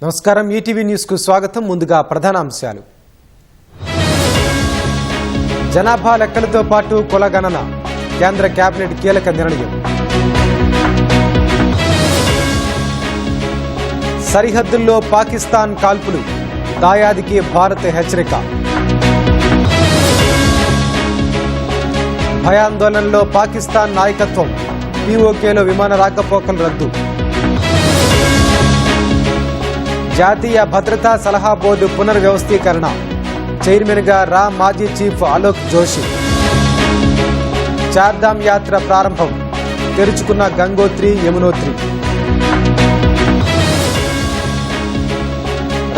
నమస్కారం ETV news కు స్వాగతం. ముందుగా ప్రధాన అంశాలు. జనాభా లెక్కలతో పాటు కుల గణన, కేంద్ర కేబినెట్ కీలక నిర్ణయం. సరిహద్దుల్లో పాకిస్తాన్ కాల్పులు, దాయాదికి భారత్ హెచ్చరిక. భయాందోళనలో పాకిస్తాన్ నాయకత్వం, పీఓకేలో విమాన రాకపోకలు రద్దు. జాతీయ భద్రతా సలహా బోర్డు పునర్వ్యవస్థీకరణ, చైర్మన్గా రా మాజీ చీఫ్ అలోక్ జోషి. చార్ధామ్ యాత్ర ప్రారంభం, తెరుచుకున్న గంగోత్రి యమునోత్రి.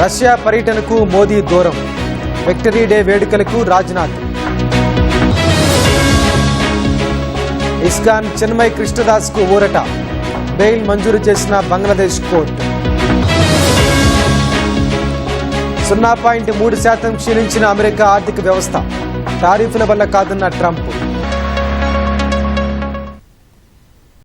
రష్యా పర్యటనకు మోదీ దూరం, విక్టరీ డే వేడుకలకు రాజ్నాథ్. ఇస్కాన్ చిన్మయ్ కృష్ణదాస్కు ఊరట, బెయిల్ మంజూరు చేసిన బంగ్లాదేశ్ కోర్టు. 0.3% క్షీణించిన అమెరికా ఆర్థిక వ్యవస్థ, టారిఫ్ల వల్ల కాదన్న ట్రంప్.